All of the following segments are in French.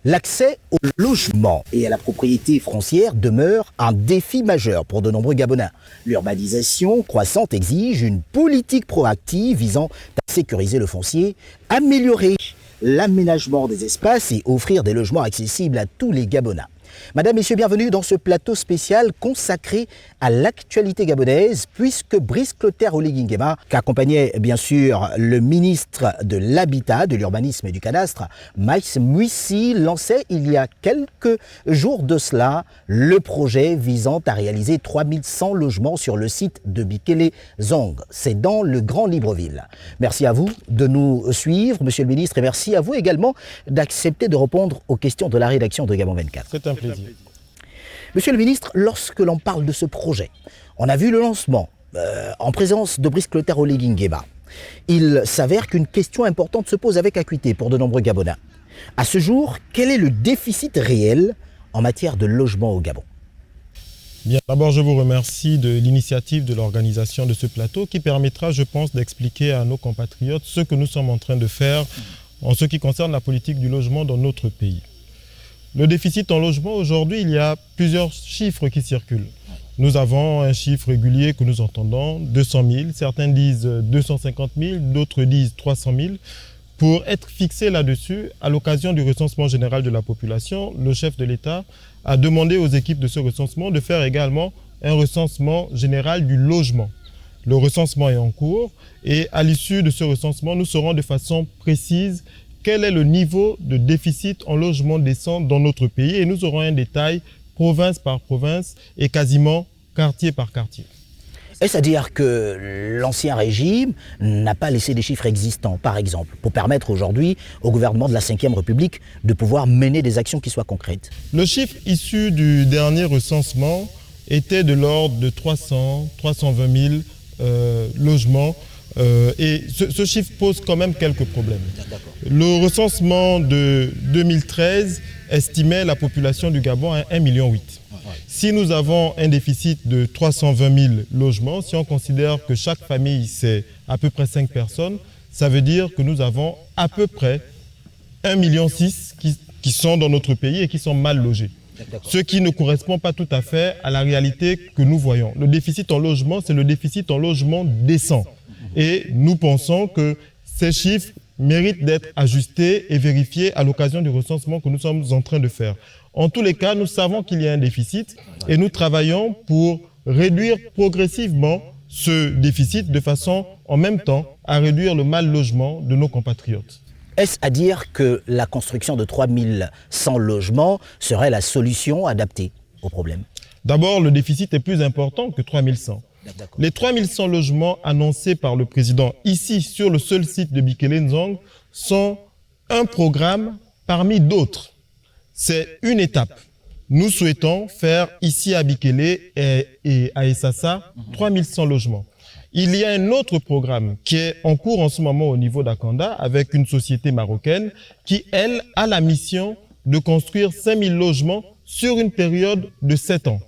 L'accès au logement et à la propriété foncière demeure un défi majeur pour de nombreux Gabonais. L'urbanisation croissante exige une politique proactive visant à sécuriser le foncier, améliorer l'aménagement des espaces et offrir des logements accessibles à tous les Gabonais. Madame, Messieurs, bienvenue dans ce plateau spécial consacré à l'actualité gabonaise, puisque Brice Clotaire Oligui Nguema, qui accompagnait bien sûr le ministre de l'Habitat, de l'Urbanisme et du Cadastre, Maïs Muissi, lançait il y a quelques jours de cela le projet visant à réaliser 3100 logements sur le site de Bikele-Zong. C'est dans le Grand Libreville. Merci à vous de nous suivre, Monsieur le ministre, et merci à vous également d'accepter de répondre aux questions de la rédaction de Gabon 24. C'est un plaisir. Monsieur le ministre, lorsque l'on parle de ce projet, on a vu le lancement en présence de Brice Clotaire Oligui Nguema. Il s'avère qu'une question importante se pose avec acuité pour de nombreux Gabonais. À ce jour, quel est le déficit réel en matière de logement au Gabon? Bien, d'abord, je vous remercie de l'initiative de l'organisation de ce plateau qui permettra, je pense, d'expliquer à nos compatriotes ce que nous sommes en train de faire en ce qui concerne la politique du logement dans notre pays. Le déficit en logement, aujourd'hui, il y a plusieurs chiffres qui circulent. Nous avons un chiffre régulier que nous entendons, 200 000. Certains disent 250 000, d'autres disent 300 000. Pour être fixé là-dessus, à l'occasion du recensement général de la population, le chef de l'État a demandé aux équipes de ce recensement de faire également un recensement général du logement. Le recensement est en cours et à l'issue de ce recensement, nous saurons de façon précise quel est le niveau de déficit en logement décent dans notre pays et nous aurons un détail province par province et quasiment quartier par quartier. Est-ce à dire que l'ancien régime n'a pas laissé des chiffres existants, par exemple, pour permettre aujourd'hui au gouvernement de la Ve République de pouvoir mener des actions qui soient concrètes? Le chiffre issu du dernier recensement était de l'ordre de 320 000 logements. Et ce chiffre pose quand même quelques problèmes. Le recensement de 2013 estimait la population du Gabon à 1,8 million. Si nous avons un déficit de 320 000 logements, si on considère que chaque famille c'est à peu près 5 personnes, ça veut dire que nous avons à peu près 1,6 million qui sont dans notre pays et qui sont mal logés. Ce qui ne correspond pas tout à fait à la réalité que nous voyons. Le déficit en logement, c'est le déficit en logement décent. Et nous pensons que ces chiffres méritent d'être ajustés et vérifiés à l'occasion du recensement que nous sommes en train de faire. En tous les cas, nous savons qu'il y a un déficit et nous travaillons pour réduire progressivement ce déficit de façon, en même temps, à réduire le mal logement de nos compatriotes. Est-ce à dire que la construction de 3100 logements serait la solution adaptée au problème? D'abord, le déficit est plus important que 3100. Les 3100 logements annoncés par le président ici sur le seul site de Bikele-Zong sont un programme parmi d'autres. C'est une étape. Nous souhaitons faire ici à Bikele et à Essassa 3100 logements. Il y a un autre programme qui est en cours en ce moment au niveau d'Akanda avec une société marocaine qui, elle, a la mission de construire 5000 logements sur une période de 7 ans.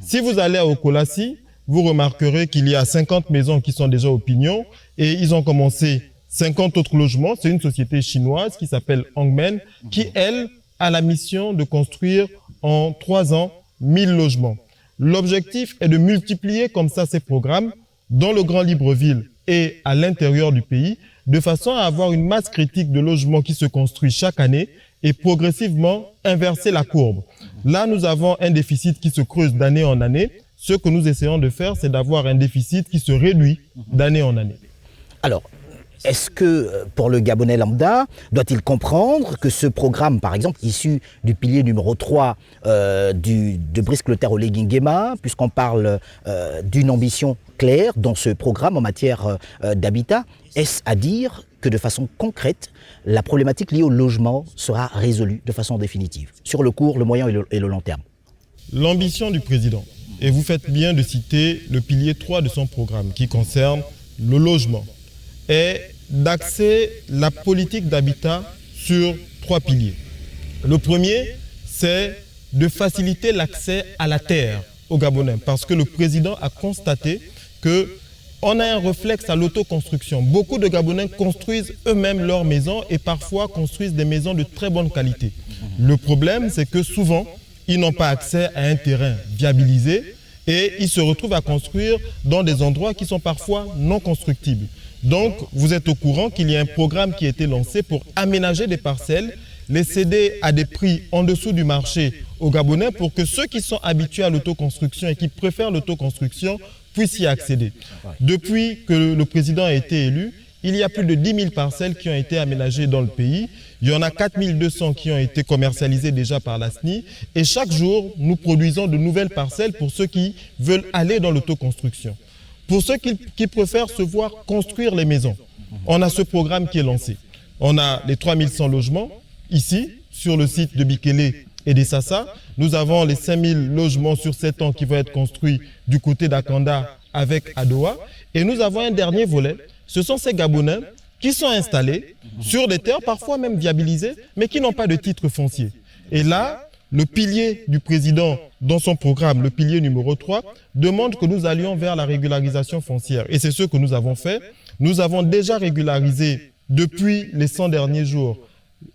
Si vous allez à Okolassi, vous remarquerez qu'il y a 50 maisons qui sont déjà au pignon et ils ont commencé 50 autres logements. C'est une société chinoise qui s'appelle Hongmen qui, elle, a la mission de construire en 3 ans 1000 logements. L'objectif est de multiplier comme ça ces programmes dans le Grand Libreville et à l'intérieur du pays de façon à avoir une masse critique de logements qui se construit chaque année et progressivement inverser la courbe. Là, nous avons un déficit qui se creuse d'année en année. Ce que nous essayons de faire, c'est d'avoir un déficit qui se réduit d'année en année. Alors, est-ce que pour le Gabonais lambda, doit-il comprendre que ce programme, par exemple, issu du pilier numéro 3 de Brice Clotaire Oligui Nguema, puisqu'on parle d'une ambition claire dans ce programme en matière d'habitat, est-ce à dire que de façon concrète, la problématique liée au logement sera résolue de façon définitive, sur le court, le moyen et le long terme? L'ambition du président, et vous faites bien de citer le pilier 3 de son programme qui concerne le logement, est d'axer la politique d'habitat sur 3 piliers. Le premier, c'est de faciliter l'accès à la terre aux Gabonais parce que le président a constaté qu'on a un réflexe à l'autoconstruction. Beaucoup de Gabonais construisent eux-mêmes leurs maisons et parfois construisent des maisons de très bonne qualité. Le problème, c'est que souvent, ils n'ont pas accès à un terrain viabilisé et ils se retrouvent à construire dans des endroits qui sont parfois non constructibles. Donc, vous êtes au courant qu'il y a un programme qui a été lancé pour aménager des parcelles, les céder à des prix en dessous du marché aux Gabonais pour que ceux qui sont habitués à l'autoconstruction et qui préfèrent l'autoconstruction puissent y accéder. Depuis que le président a été élu, il y a plus de 10 000 parcelles qui ont été aménagées dans le pays. Il y en a 4 200 qui ont été commercialisées déjà par la SNI. Et chaque jour, nous produisons de nouvelles parcelles pour ceux qui veulent aller dans l'autoconstruction. Pour ceux qui préfèrent se voir construire les maisons, on a ce programme qui est lancé. On a les 3100 logements ici, sur le site de Bikele et des Sassa. Nous avons les 5000 logements sur 7 ans qui vont être construits du côté d'Akanda avec Adoa. Et nous avons un dernier volet. Ce sont ces Gabonais qui sont installés sur des terres parfois même viabilisées, mais qui n'ont pas de titre foncier. Et là, le pilier du président dans son programme, le pilier numéro 3, demande que nous allions vers la régularisation foncière. Et c'est ce que nous avons fait. Nous avons déjà régularisé depuis les 100 derniers jours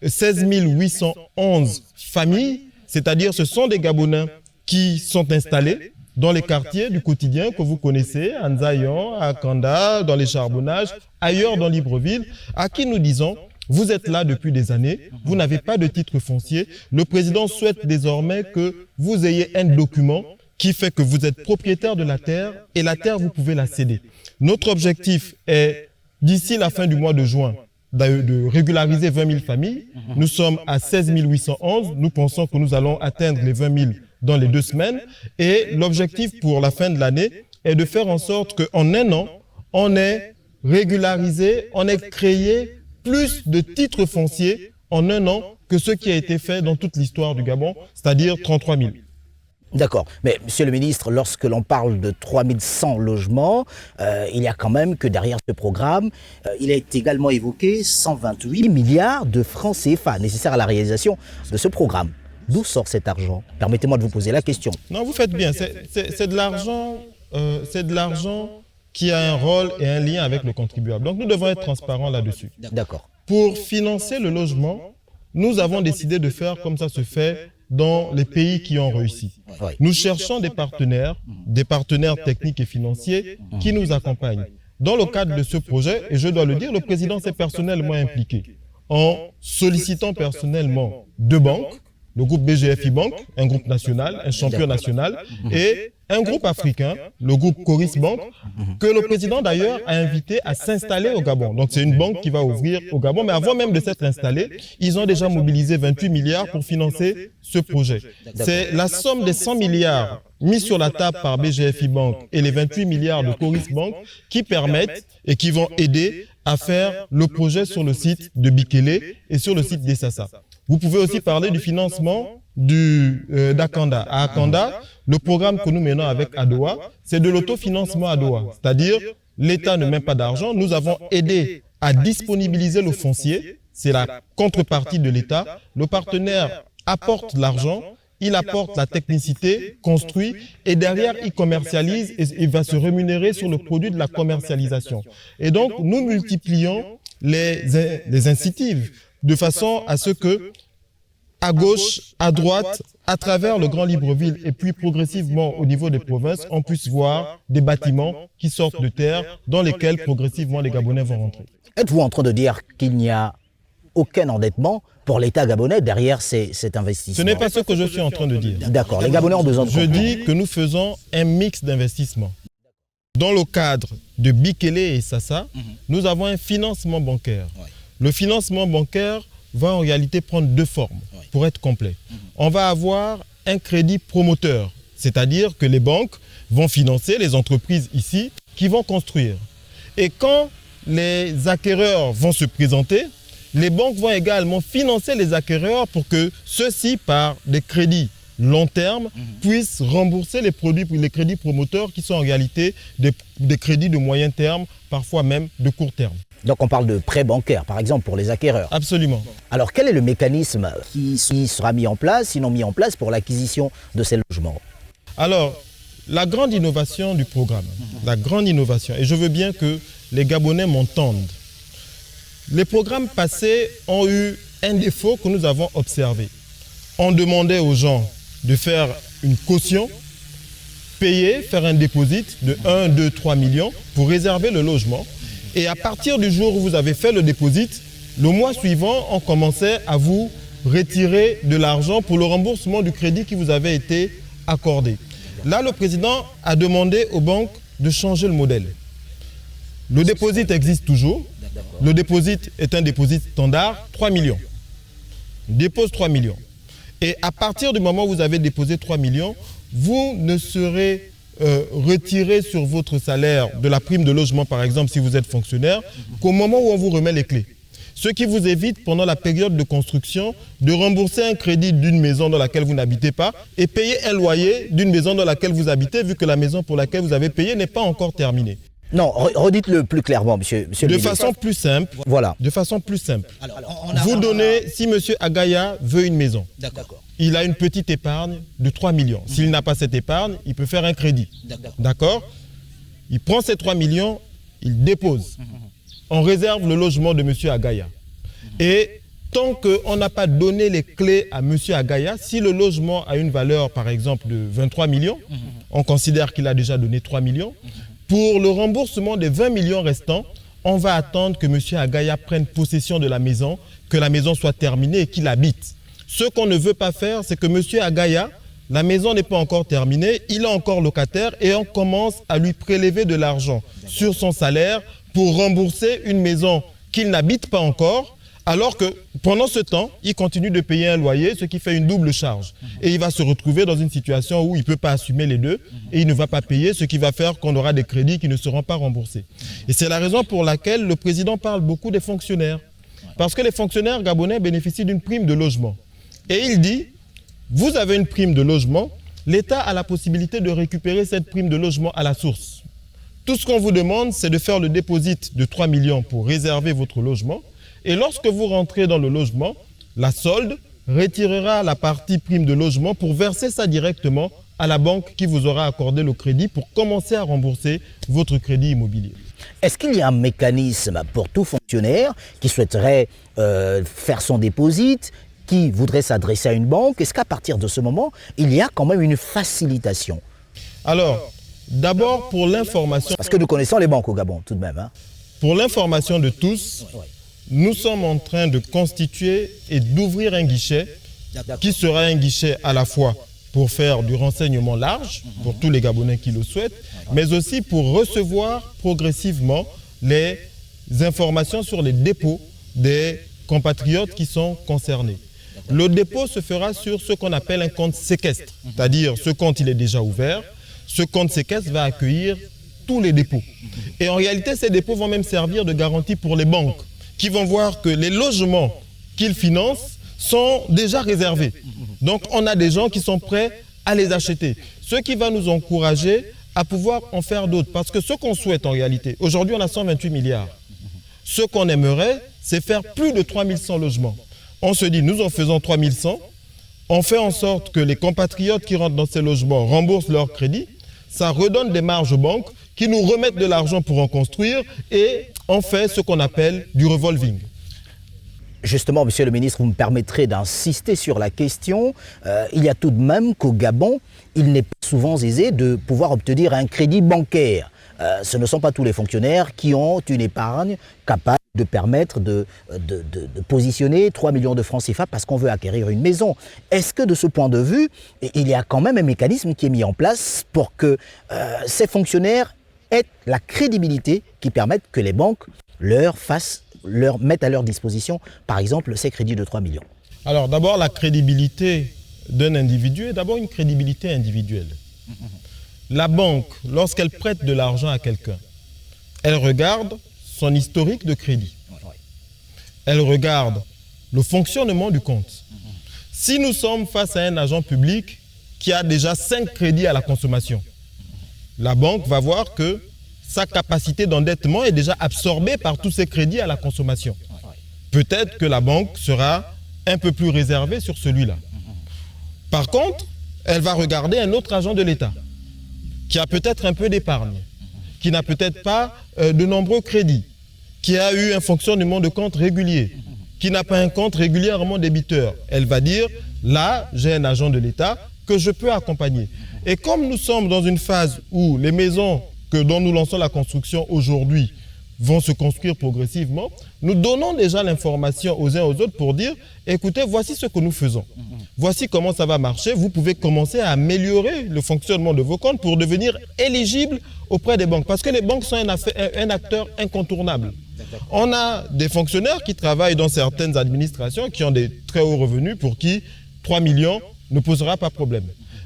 16 811 familles, c'est-à-dire ce sont des Gabonais qui sont installés dans les quartiers du quotidien que vous connaissez, à Nzayon, à Kanda, dans les charbonnages, ailleurs dans Libreville, à qui nous disons, vous êtes là depuis des années, vous n'avez pas de titre foncier. Le président souhaite désormais que vous ayez un document qui fait que vous êtes propriétaire de la terre et la terre, vous pouvez la céder. Notre objectif est, d'ici la fin du mois de juin, de régulariser 20 000 familles. Nous sommes à 16 811. Nous pensons que nous allons atteindre les 20 000 dans les 2 semaines. Et l'objectif pour la fin de l'année est de faire en sorte qu'en un an, on ait régularisé, on ait créé plus de titres fonciers en un an que ce qui a été fait dans toute l'histoire du Gabon, c'est-à-dire 33 000. D'accord. Mais, monsieur le ministre, lorsque l'on parle de 3100 logements, il y a quand même que derrière ce programme, il est également évoqué 128 milliards de francs CFA nécessaires à la réalisation de ce programme. D'où sort cet argent? Permettez-moi de vous poser la question. Non, vous faites bien. C'est de l'argent qui a un rôle et un lien avec le contribuable. Donc, nous devons être transparents là-dessus. D'accord. Pour financer le logement, nous avons décidé de faire comme ça se fait dans les pays qui ont réussi. Oui. Nous cherchons des partenaires techniques et financiers qui nous accompagnent. Dans le cadre de ce projet, et je dois le dire, le président s'est personnellement impliqué en sollicitant personnellement 2 banques, le groupe BGFI Bank, un groupe national, un champion national, et un groupe africain, le groupe Coris Bank, que le président d'ailleurs a invité à s'installer au Gabon. Donc c'est une banque qui va ouvrir au Gabon, mais avant même de s'être installée, ils ont déjà mobilisé 28 milliards pour financer ce projet. C'est la somme des 100 milliards mis sur la table par BGFI Bank et les 28 milliards de Coris Bank qui permettent et qui vont aider à faire le projet sur le site de Bikele et sur le site des Sassa. Vous pouvez aussi parler du financement d'Akanda. À Akanda, le programme que nous menons avec Adoa, c'est de l'autofinancement Adoa. C'est-à-dire, l'État ne met pas d'argent. Nous avons aidé à disponibiliser le foncier. C'est la contrepartie de l'État. Le partenaire apporte l'argent, il apporte la technicité, construit, et derrière, il commercialise et il va se rémunérer sur le produit de la commercialisation. Et donc, nous multiplions les incentives de façon à ce que, à gauche, à droite, à travers le Grand Libreville et puis progressivement au niveau des provinces, on puisse voir des bâtiments qui sortent de terre dans lesquels progressivement les Gabonais vont rentrer. Êtes-vous en train de dire qu'il n'y a aucun endettement pour l'État gabonais derrière cet investissement? Ce n'est pas ce que je suis en train de dire. D'accord, les Gabonais ont besoin de Je dis que nous faisons un mix d'investissements. Dans le cadre de Bikele et Sassa, nous avons un financement bancaire. Le financement bancaire va en réalité prendre 2 formes pour être complet. On va avoir un crédit promoteur, c'est-à-dire que les banques vont financer les entreprises ici qui vont construire. Et quand les acquéreurs vont se présenter, les banques vont également financer les acquéreurs pour que ceux-ci, par des crédits long terme, puissent rembourser les crédits promoteurs qui sont en réalité des crédits de moyen terme, parfois même de court terme. Donc on parle de prêts bancaires, par exemple, pour les acquéreurs. Absolument. Alors quel est le mécanisme qui sera mis en place, sinon mis en place, pour l'acquisition de ces logements? Alors, la grande innovation du programme, la grande innovation, et je veux bien que les Gabonais m'entendent, les programmes passés ont eu un défaut que nous avons observé. on demandait aux gens de faire une caution, payer, faire un dépôt de 1, 2, 3 millions pour réserver le logement. Et à partir du jour où vous avez fait le dépôt, le mois suivant, on commençait à vous retirer de l'argent pour le remboursement du crédit qui vous avait été accordé. Là, le président a demandé aux banques de changer le modèle. Le dépôt existe toujours. Le dépôt est un dépôt standard, 3 millions. On dépose 3 millions. Et à partir du moment où vous avez déposé 3 millions, vous ne serez retiré sur votre salaire de la prime de logement, par exemple, si vous êtes fonctionnaire, qu'au moment où on vous remet les clés. Ce qui vous évite, pendant la période de construction, de rembourser un crédit d'une maison dans laquelle vous n'habitez pas et payer un loyer d'une maison dans laquelle vous habitez, vu que la maison pour laquelle vous avez payé n'est pas encore terminée. Non, redites-le plus clairement, monsieur le De ministre. façon plus simple. Voilà. De façon plus simple. Vous donnez, si monsieur Agaya veut une maison, il a une petite épargne de 3 millions. S'il n'a pas cette épargne, il peut faire un crédit. D'accord? Il prend ces 3 millions, il dépose. On réserve le logement de monsieur Agaya. Et tant qu'on n'a pas donné les clés à monsieur Agaya, si le logement a une valeur, par exemple, de 23 millions, on considère qu'il a déjà donné 3 millions. Pour le remboursement des 20 millions restants, on va attendre que monsieur Agaya prenne possession de la maison, que la maison soit terminée et qu'il habite. Ce qu'on ne veut pas faire, c'est que monsieur Agaya, la maison n'est pas encore terminée, il est encore locataire et on commence à lui prélever de l'argent sur son salaire pour rembourser une maison qu'il n'habite pas encore, alors que pendant ce temps, il continue de payer un loyer, ce qui fait une double charge. Et il va se retrouver dans une situation où il ne peut pas assumer les deux et il ne va pas payer, ce qui va faire qu'on aura des crédits qui ne seront pas remboursés. Et c'est la raison pour laquelle le président parle beaucoup des fonctionnaires. Parce que les fonctionnaires gabonais bénéficient d'une prime de logement. Et il dit, vous avez une prime de logement, l'État a la possibilité de récupérer cette prime de logement à la source. Tout ce qu'on vous demande, c'est de faire le dépôt de 3 millions pour réserver votre logement. Et lorsque vous rentrez dans le logement, la solde retirera la partie prime de logement pour verser ça directement à la banque qui vous aura accordé le crédit pour commencer à rembourser votre crédit immobilier. Est-ce qu'il y a un mécanisme pour tout fonctionnaire qui souhaiterait faire son dépôt, qui voudrait s'adresser à une banque? Est-ce qu'à partir de ce moment, il y a quand même une facilitation? Alors, d'abord pour l'information... Parce que nous connaissons les banques au Gabon tout de même. Hein. Pour l'information de tous, nous sommes en train de constituer et d'ouvrir un guichet qui sera un guichet à la fois pour faire du renseignement large, pour tous les Gabonais qui le souhaitent, mais aussi pour recevoir progressivement les informations sur les dépôts des compatriotes qui sont concernés. Le dépôt se fera sur ce qu'on appelle un compte séquestre, c'est-à-dire ce compte il est déjà ouvert, ce compte séquestre va accueillir tous les dépôts. Et en réalité, ces dépôts vont même servir de garantie pour les banques, qui vont voir que les logements qu'ils financent sont déjà réservés. Donc, on a des gens qui sont prêts à les acheter. Ce qui va nous encourager à pouvoir en faire d'autres. Parce que ce qu'on souhaite en réalité, aujourd'hui, on a 128 milliards. Ce qu'on aimerait, c'est faire plus de 3100 logements. On se dit, nous en faisons 3100, on fait en sorte que les compatriotes qui rentrent dans ces logements remboursent leurs crédits, ça redonne des marges aux banques qui nous remettent de l'argent pour en construire et on fait ce qu'on appelle du revolving. Justement, monsieur le ministre, vous me permettrez d'insister sur la question. Il y a tout de même qu'au Gabon, il n'est pas souvent aisé de pouvoir obtenir un crédit bancaire. Ce ne sont pas tous les fonctionnaires qui ont une épargne capable de permettre de positionner 3 millions de francs CFA parce qu'on veut acquérir une maison. Est-ce que de ce point de vue, il y a quand même un mécanisme qui est mis en place pour que ces fonctionnaires aient la crédibilité qui permette que les banques leur mettent à leur disposition, par exemple, ces crédits de 3 millions? Alors d'abord, la crédibilité d'un individu est d'abord une crédibilité individuelle. La banque, lorsqu'elle prête de l'argent à quelqu'un, elle regarde son historique de crédit. Elle regarde le fonctionnement du compte. Si nous sommes face à un agent public qui a déjà 5 crédits à la consommation, la banque va voir que sa capacité d'endettement est déjà absorbée par tous ces crédits à la consommation. Peut-être que la banque sera un peu plus réservée sur celui-là. Par contre, elle va regarder un autre agent de l'État qui a peut-être un peu d'épargne, qui n'a peut-être pas de nombreux crédits, qui a eu un fonctionnement de compte régulier, qui n'a pas un compte régulièrement débiteur. Elle va dire, Là, j'ai un agent de l'État que je peux accompagner. Et comme nous sommes dans une phase où les maisons dont nous lançons la construction aujourd'hui vont se construire progressivement, nous donnons déjà l'information aux uns aux autres pour dire, écoutez, voici ce que nous faisons. Voici comment ça va marcher. Vous pouvez commencer à améliorer le fonctionnement de vos comptes pour devenir éligible auprès des banques. Parce que les banques sont un acteur incontournable. On a des fonctionnaires qui travaillent dans certaines administrations qui ont des très hauts revenus pour qui 3 millions ne posera pas problème.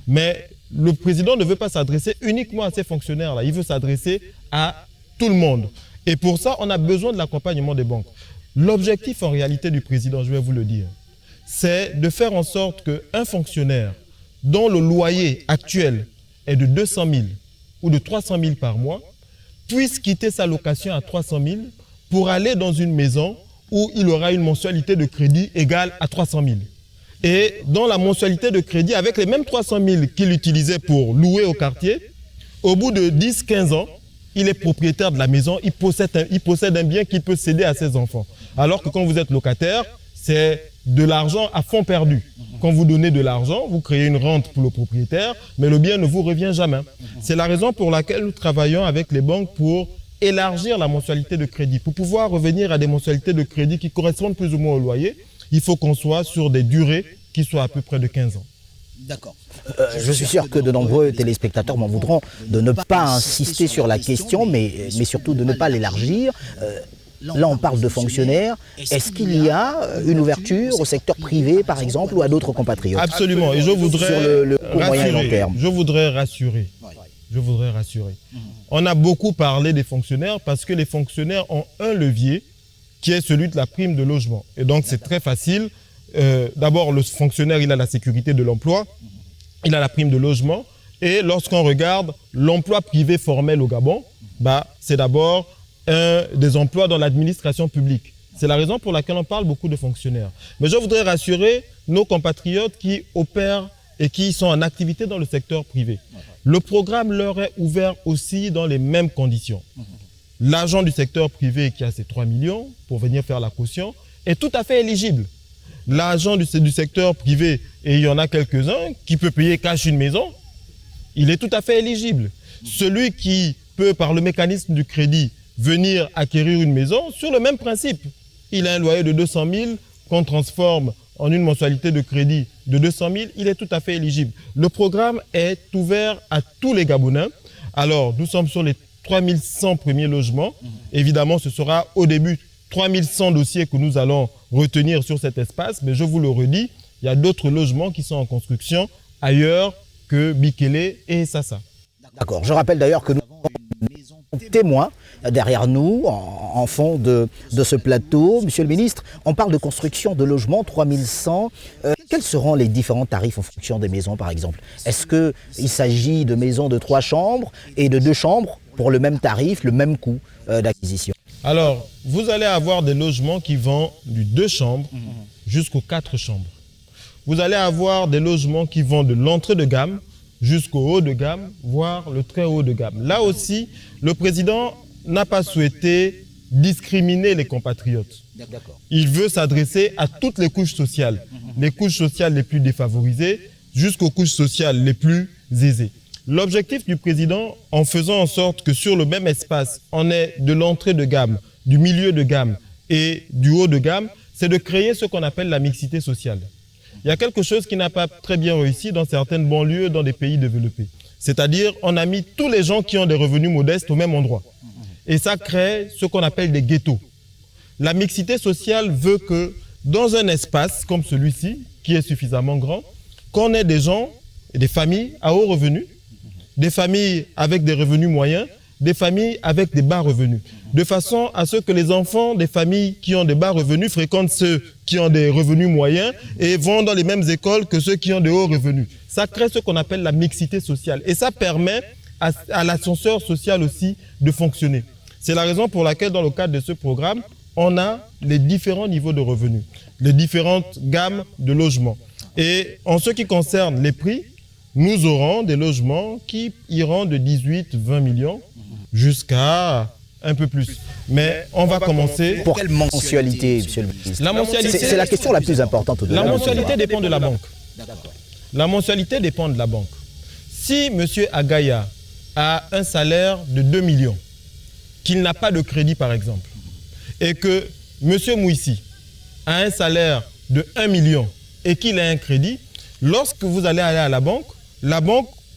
Mais le président ne veut pas s'adresser uniquement à ces fonctionnaires-là. Il veut s'adresser à tout le monde. Et pour ça, on a besoin de l'accompagnement des banques. L'objectif en réalité du président, je vais vous le dire, c'est de faire en sorte qu'un fonctionnaire dont le loyer actuel est de 200 000 ou de 300 000 par mois puisse quitter sa location à 300 000 pour aller dans une maison où il aura une mensualité de crédit égale à 300 000. Et dans la mensualité de crédit, avec les mêmes 300 000 qu'il utilisait pour louer au quartier, au bout de 10-15 ans, il est propriétaire de la maison, il possède un bien qu'il peut céder à ses enfants. Alors que quand vous êtes locataire, c'est de l'argent à fond perdu. Quand vous donnez de l'argent, vous créez une rente pour le propriétaire, mais le bien ne vous revient jamais. C'est la raison pour laquelle nous travaillons avec les banques pour élargir la mensualité de crédit. Pour pouvoir revenir à des mensualités de crédit qui correspondent plus ou moins au loyer, il faut qu'on soit sur des durées qui soient à peu près de 15 ans. D'accord. Je suis sûr que de nombreux téléspectateurs m'en voudront de ne pas insister sur la question, mais surtout de ne pas l'élargir. Là, on parle de fonctionnaires. Est-ce qu'il y a une ouverture au secteur privé, par exemple, ou à d'autres compatriotes? Absolument. Et je voudrais sur le court, moyen et long terme. Je voudrais rassurer. On a beaucoup parlé des fonctionnaires parce que les fonctionnaires ont un levier qui est celui de la prime de logement. Et donc, c'est très facile. D'abord, le fonctionnaire, il a la sécurité de l'emploi, il a la prime de logement. Et lorsqu'on regarde l'emploi privé formel au Gabon, c'est d'abord un des emplois dans l'administration publique. C'est la raison pour laquelle on parle beaucoup de fonctionnaires. Mais je voudrais rassurer nos compatriotes qui opèrent et qui sont en activité dans le secteur privé. Le programme leur est ouvert aussi dans les mêmes conditions. L'agent du secteur privé qui a ses 3 millions pour venir faire la caution est tout à fait éligible. L'agent du secteur privé, et il y en a quelques-uns, qui peut payer cash une maison, il est tout à fait éligible. Celui qui peut, par le mécanisme du crédit, venir acquérir une maison, sur le même principe. Il a un loyer de 200 000 qu'on transforme en une mensualité de crédit de 200 000, il est tout à fait éligible. Le programme est ouvert à tous les Gabonais. Alors, nous sommes sur les 3100 premiers logements. Évidemment, ce sera au début 3100 dossiers que nous allons retenir sur cet espace. Mais je vous le redis, il y a d'autres logements qui sont en construction ailleurs que Bikele et Sassa. D'accord. Je rappelle d'ailleurs que nous avons une maison témoin derrière nous, en fond de ce plateau. Monsieur le ministre, on parle de construction de logements 3100. Quels seront les différents tarifs en fonction des maisons, par exemple? Est-ce qu'il s'agit de maisons de 3 chambres et de 2 chambres pour le même tarif, le même coût d'acquisition? Alors, vous allez avoir des logements qui vont du 2 chambres jusqu'aux 4 chambres. Vous allez avoir des logements qui vont de l'entrée de gamme jusqu'au haut de gamme, voire le très haut de gamme. Là aussi, le président n'a pas souhaité discriminer les compatriotes. Il veut s'adresser à toutes les couches sociales, les couches sociales les plus défavorisées jusqu'aux couches sociales les plus aisées. L'objectif du président, en faisant en sorte que sur le même espace, on ait de l'entrée de gamme, du milieu de gamme et du haut de gamme, c'est de créer ce qu'on appelle la mixité sociale. Il y a quelque chose qui n'a pas très bien réussi dans certaines banlieues, dans des pays développés. C'est-à-dire, on a mis tous les gens qui ont des revenus modestes au même endroit. Et ça crée ce qu'on appelle des ghettos. La mixité sociale veut que dans un espace comme celui-ci, qui est suffisamment grand, qu'on ait des gens et des familles à haut revenu, des familles avec des revenus moyens, des familles avec des bas revenus, de façon à ce que les enfants des familles qui ont des bas revenus fréquentent ceux qui ont des revenus moyens et vont dans les mêmes écoles que ceux qui ont de hauts revenus. Ça crée ce qu'on appelle la mixité sociale et ça permet à l'ascenseur social aussi de fonctionner. C'est la raison pour laquelle dans le cadre de ce programme, on a les différents niveaux de revenus, les différentes gammes de logements. Et en ce qui concerne les prix, nous aurons des logements qui iront de 18-20 millions jusqu'à un peu plus. Mais on va commencer... Pour quelle mensualité, monsieur le ministre? La mensualité, c'est la question la plus importante. La mensualité dépend de la banque. La mensualité dépend de la banque. Si M. Agaya a un salaire de 2 millions, qu'il n'a pas de crédit par exemple, et que M. Mouissi a un salaire de 1 million et qu'il a un crédit, lorsque vous allez aller à la banque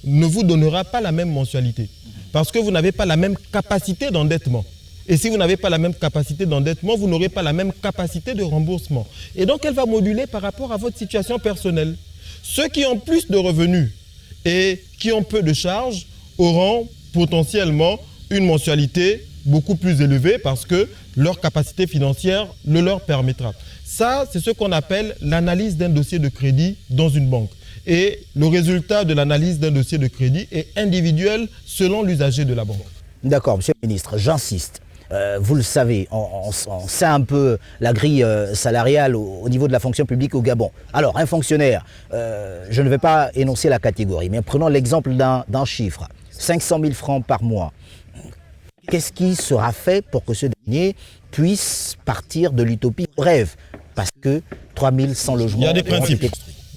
ne vous donnera pas la même mensualité parce que vous n'avez pas la même capacité d'endettement. Et si vous n'avez pas la même capacité d'endettement, vous n'aurez pas la même capacité de remboursement. Et donc, elle va moduler par rapport à votre situation personnelle. Ceux qui ont plus de revenus et qui ont peu de charges auront potentiellement une mensualité beaucoup plus élevée parce que leur capacité financière le leur permettra. Ça, c'est ce qu'on appelle l'analyse d'un dossier de crédit dans une banque. Et le résultat de l'analyse d'un dossier de crédit est individuel selon l'usager de la banque. D'accord, monsieur le ministre, j'insiste. Vous le savez, on sait un peu la grille salariale au niveau de la fonction publique au Gabon. Alors, un fonctionnaire, je ne vais pas énoncer la catégorie, mais prenons l'exemple d'un chiffre, 500 000 francs par mois. Qu'est-ce qui sera fait pour que ce dernier puisse partir de l'utopie au rêve? Parce que 3100 logements... Il y a des principes.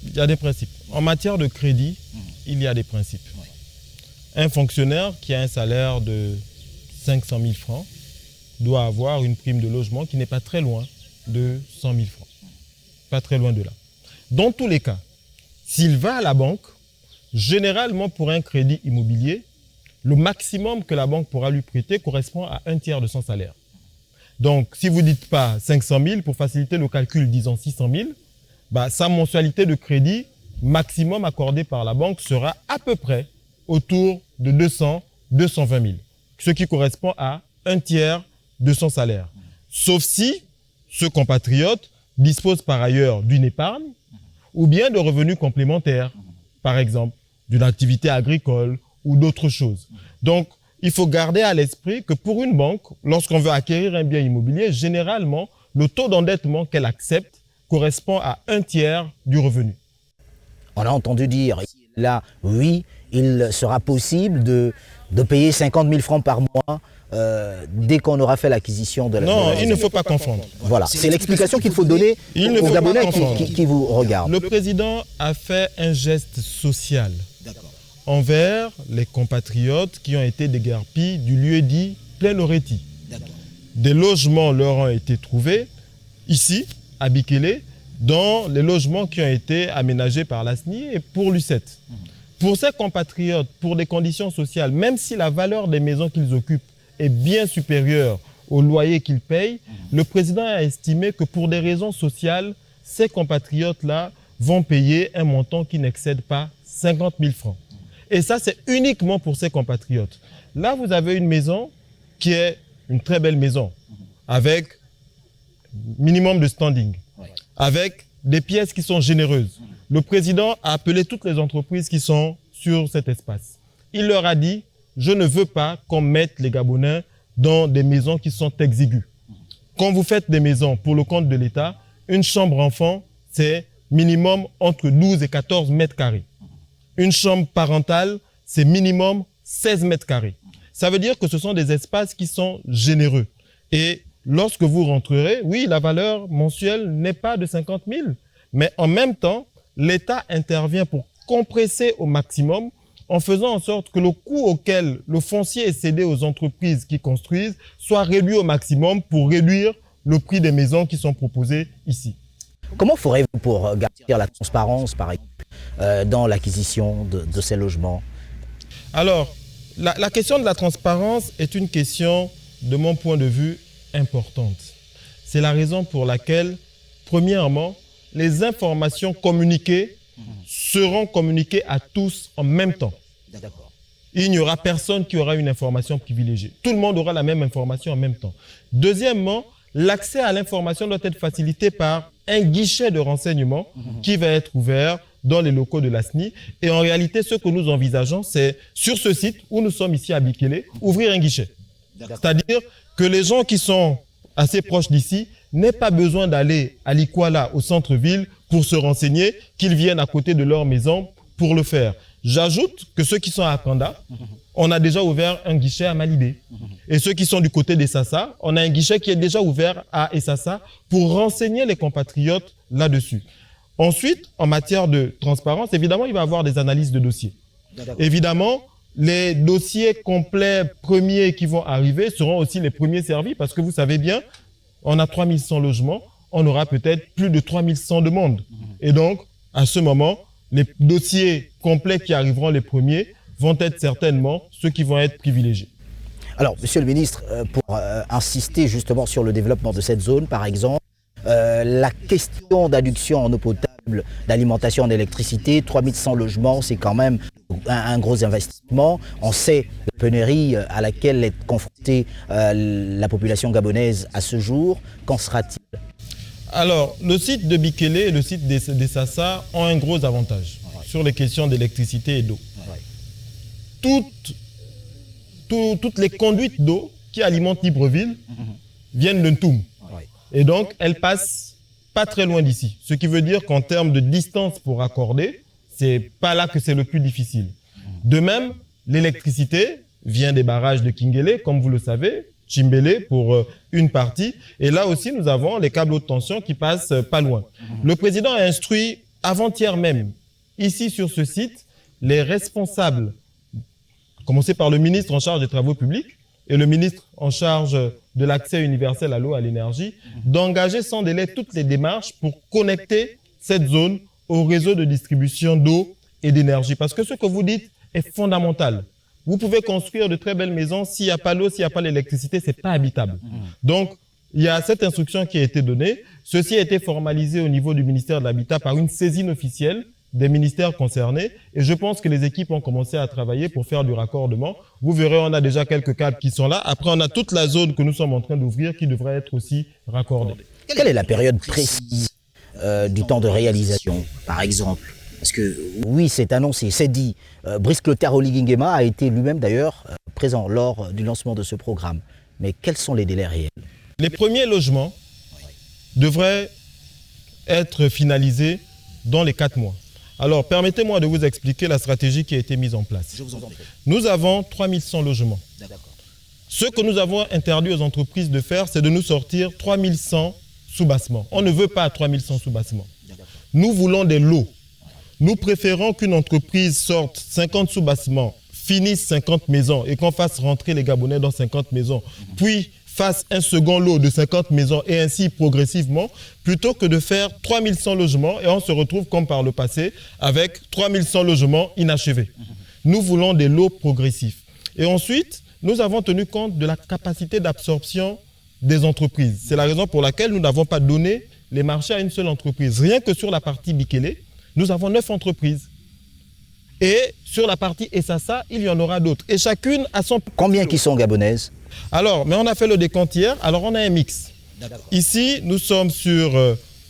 Il y a des principes. En matière de crédit, il y a des principes. Un fonctionnaire qui a un salaire de 500 000 francs doit avoir une prime de logement qui n'est pas très loin de 100 000 francs. Pas très loin de là. Dans tous les cas, s'il va à la banque, généralement pour un crédit immobilier, le maximum que la banque pourra lui prêter correspond à 1/3 de son salaire. Donc, si vous ne dites pas 500 000, pour faciliter le calcul, disons 600 000, sa mensualité de crédit maximum accordée par la banque sera à peu près autour de 200 220 000, ce qui correspond à 1/3 de son salaire. Sauf si ce compatriote dispose par ailleurs d'une épargne ou bien de revenus complémentaires, par exemple d'une activité agricole ou d'autres choses. Donc, il faut garder à l'esprit que pour une banque, lorsqu'on veut acquérir un bien immobilier, généralement, le taux d'endettement qu'elle accepte correspond à 1/3 du revenu. On a entendu dire, là, oui, il sera possible de payer 50 000 francs par mois dès qu'on aura fait l'acquisition de la maison. Non, il ne faut pas confondre. Voilà, c'est l'explication qu'il faut donner aux Gabonais qui vous regardent. Le président a fait un geste social envers les compatriotes qui ont été déguerpis du lieu dit Plein-Oreti. Des logements leur ont été trouvés ici, à Bikele, dans les logements qui ont été aménagés par la SNI et pour l'UCET. Pour ces compatriotes, pour des conditions sociales, même si la valeur des maisons qu'ils occupent est bien supérieure au loyer qu'ils payent, le président a estimé que pour des raisons sociales, ces compatriotes-là vont payer un montant qui n'excède pas 50 000 francs. Et ça, c'est uniquement pour ces compatriotes. Là, vous avez une maison qui est une très belle maison, avec minimum de standing, avec des pièces qui sont généreuses. Le président a appelé toutes les entreprises qui sont sur cet espace. Il leur a dit, je ne veux pas qu'on mette les Gabonais dans des maisons qui sont exiguës. Quand vous faites des maisons pour le compte de l'État, une chambre enfant, c'est minimum entre 12 et 14 mètres carrés. Une chambre parentale, c'est minimum 16 mètres carrés. Ça veut dire que ce sont des espaces qui sont généreux. Et lorsque vous rentrerez, oui, la valeur mensuelle n'est pas de 50 000, mais en même temps, l'État intervient pour compresser au maximum en faisant en sorte que le coût auquel le foncier est cédé aux entreprises qui construisent soit réduit au maximum pour réduire le prix des maisons qui sont proposées ici. Comment ferez-vous pour garantir la transparence, par exemple, dans l'acquisition de ces logements? Alors, la question de la transparence est une question, de mon point de vue, importante. C'est la raison pour laquelle, premièrement, les informations communiquées seront communiquées à tous en même temps. Il n'y aura personne qui aura une information privilégiée. Tout le monde aura la même information en même temps. Deuxièmement, l'accès à l'information doit être facilité par un guichet de renseignement qui va être ouvert dans les locaux de la SNI. Et en réalité, ce que nous envisageons, c'est sur ce site où nous sommes ici à Bikele, ouvrir un guichet. C'est-à-dire que les gens qui sont assez proches d'ici n'aient pas besoin d'aller à l'Ikwala, au centre-ville, pour se renseigner, qu'ils viennent à côté de leur maison pour le faire. J'ajoute que ceux qui sont à Kanda, on a déjà ouvert un guichet à Malibé. Et ceux qui sont du côté d'Essassa, on a un guichet qui est déjà ouvert à Essassa pour renseigner les compatriotes là-dessus. Ensuite, en matière de transparence, évidemment, il va y avoir des analyses de dossiers. Évidemment, les dossiers complets premiers qui vont arriver seront aussi les premiers servis parce que vous savez bien, on a 3100 logements, on aura peut-être plus de 3100 demandes. Et donc, à ce moment, les dossiers complets qui arriveront les premiers vont être certainement ceux qui vont être privilégiés. Alors, Monsieur le Ministre, pour insister justement sur le développement de cette zone, par exemple, la question d'adduction en eau potable, d'alimentation en électricité, 3100 logements, c'est quand même un gros investissement. On sait la pénurie à laquelle est confrontée la population gabonaise à ce jour. Qu'en sera-t-il? Alors, le site de Bikele et le site d'Essassa ont un gros avantage sur les questions d'électricité et d'eau. Toutes les conduites d'eau qui alimentent Libreville viennent de Ntoum. Et donc, elles passent pas très loin d'ici. Ce qui veut dire qu'en termes de distance pour raccorder, c'est pas là que c'est le plus difficile. De même, l'électricité vient des barrages de Kingele, comme vous le savez, Chimbele pour une partie. Et là aussi, nous avons les câbles haute tension qui passent pas loin. Le président a instruit avant-hier même, ici sur ce site, les responsables, commencer par le ministre en charge des travaux publics et le ministre en charge de l'accès universel à l'eau et à l'énergie, d'engager sans délai toutes les démarches pour connecter cette zone au réseau de distribution d'eau et d'énergie. Parce que ce que vous dites est fondamental. Vous pouvez construire de très belles maisons, s'il n'y a pas l'eau, s'il n'y a pas l'électricité, c'est pas habitable. Donc, il y a cette instruction qui a été donnée. Ceci a été formalisé au niveau du ministère de l'Habitat par une saisine officielle des ministères concernés. Et je pense que les équipes ont commencé à travailler pour faire du raccordement. Vous verrez, on a déjà quelques câbles qui sont là. Après, on a toute la zone que nous sommes en train d'ouvrir qui devrait être aussi raccordée. Quelle est la période précise du temps de réalisation, par exemple? Parce que oui, c'est annoncé, c'est dit. Brice Clotaire Oligingema a été lui-même d'ailleurs présent lors du lancement de ce programme. Mais quels sont les délais réels? Les premiers logements devraient être finalisés dans les 4 mois. Alors, permettez-moi de vous expliquer la stratégie qui a été mise en place. Je vous en prie. Nous avons 3100 logements. Ce que nous avons interdit aux entreprises de faire, c'est de nous sortir 3100 sous-bassements. On ne veut pas 3100 sous-bassements. Nous voulons des lots. Nous préférons qu'une entreprise sorte 50 sous-bassements, finisse 50 maisons et qu'on fasse rentrer les Gabonais dans 50 maisons, puis fasse un second lot de 50 maisons et ainsi progressivement, plutôt que de faire 3100 logements et on se retrouve comme par le passé avec 3100 logements inachevés. Nous voulons des lots progressifs. Et ensuite, nous avons tenu compte de la capacité d'absorption des entreprises. C'est la raison pour laquelle nous n'avons pas donné les marchés à une seule entreprise. Rien que sur la partie Bikele, nous avons 9 entreprises. Et sur la partie Essassa, il y en aura d'autres. Et chacune a son... Combien qui sont gabonaises? Alors, mais on a fait le décompte hier, alors on a un mix. Ici, nous sommes sur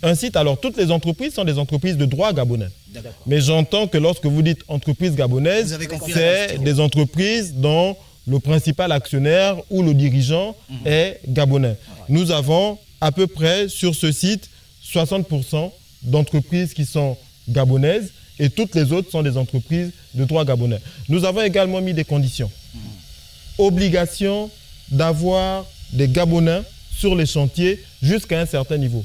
un site, alors toutes les entreprises sont des entreprises de droit gabonais. Mais j'entends que lorsque vous dites entreprise gabonaise, c'est des entreprises dont le principal actionnaire ou le dirigeant est gabonais. Nous avons à peu près sur ce site 60% d'entreprises qui sont gabonaises et toutes les autres sont des entreprises de droit gabonais. Nous avons également mis des conditions. Obligation d'avoir des Gabonais sur les chantiers jusqu'à un certain niveau.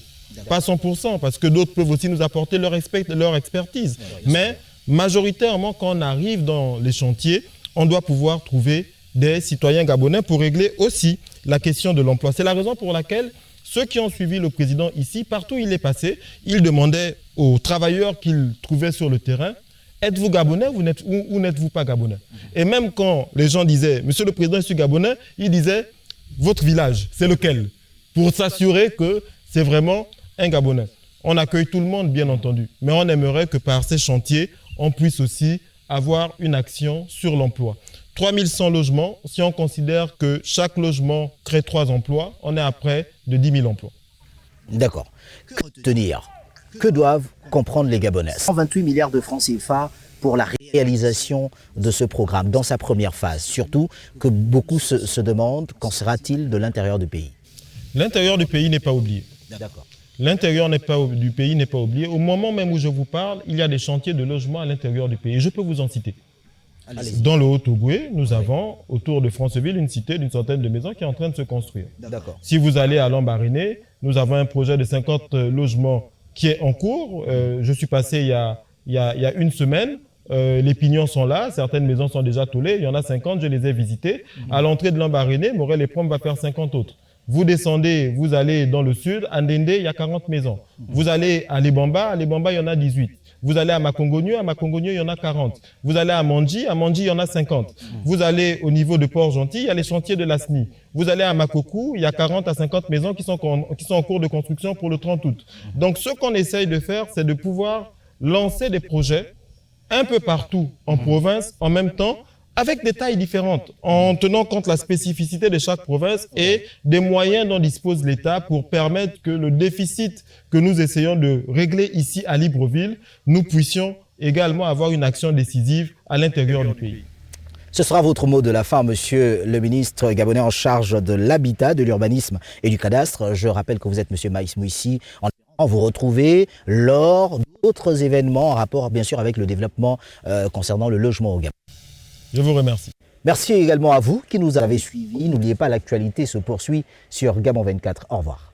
Pas 100%, parce que d'autres peuvent aussi nous apporter leur expertise. Mais majoritairement, quand on arrive dans les chantiers, on doit pouvoir trouver des citoyens gabonais pour régler aussi la question de l'emploi. C'est la raison pour laquelle ceux qui ont suivi le président ici, partout où il est passé, il demandait aux travailleurs qu'il trouvait sur le terrain, êtes-vous gabonais ou n'êtes-vous pas gabonais? Et même quand les gens disaient, monsieur le président, je suis gabonais, il disait, votre village, c'est lequel? Pour s'assurer que c'est vraiment un Gabonais. On accueille tout le monde, bien entendu, mais on aimerait que par ces chantiers, on puisse aussi avoir une action sur l'emploi. 3100 logements, si on considère que chaque logement crée 3 emplois, on est à près de 10 000 emplois. D'accord. Que retenir? Que doivent comprendre les Gabonais? 128 milliards de francs CFA pour la réalisation de ce programme dans sa première phase. Surtout que beaucoup se demandent qu'en sera-t-il de l'intérieur du pays? L'intérieur du pays n'est pas oublié. D'accord. L'intérieur du pays n'est pas oublié. Au moment même où je vous parle, il y a des chantiers de logement à l'intérieur du pays. Je peux vous en citer. Dans le Haut-Ogooué, nous avons autour de Franceville une cité d'une centaine de maisons qui est en train de se construire. Si vous allez à Lambaréné, nous avons un projet de 50 logements qui est en cours. Je suis passé il y a une semaine. Les pignons sont là, certaines maisons sont déjà tollées, il y en a 50, je les ai visitées. À l'entrée de Lambaréné, Morel et Prom va faire 50 autres. Vous descendez, vous allez dans le sud, à Ndende, il y a 40 maisons. Vous allez à Lebamba, il y en a 18. Vous allez à Makongonu, il y en a 40. Vous allez à Mandji, il y en a 50. Vous allez au niveau de Port-Gentil, il y a les chantiers de la SNI. Vous allez à Makokou, il y a 40 à 50 maisons qui sont en cours de construction pour le 30 août. Donc, ce qu'on essaye de faire, c'est de pouvoir lancer des projets un peu partout en province, en même temps, avec des tailles différentes, en tenant compte de la spécificité de chaque province et des moyens dont dispose l'État pour permettre que le déficit que nous essayons de régler ici à Libreville, nous puissions également avoir une action décisive à l'intérieur du pays. Ce sera votre mot de la fin, monsieur le ministre gabonais en charge de l'habitat, de l'urbanisme et du cadastre. Je rappelle que vous êtes monsieur Maïs Mouissi. Vous retrouvez lors d'autres événements en rapport bien sûr avec le développement concernant le logement au Gabon. Je vous remercie. Merci également à vous qui nous avez suivis. N'oubliez pas, l'actualité se poursuit sur Gabon 24. Au revoir.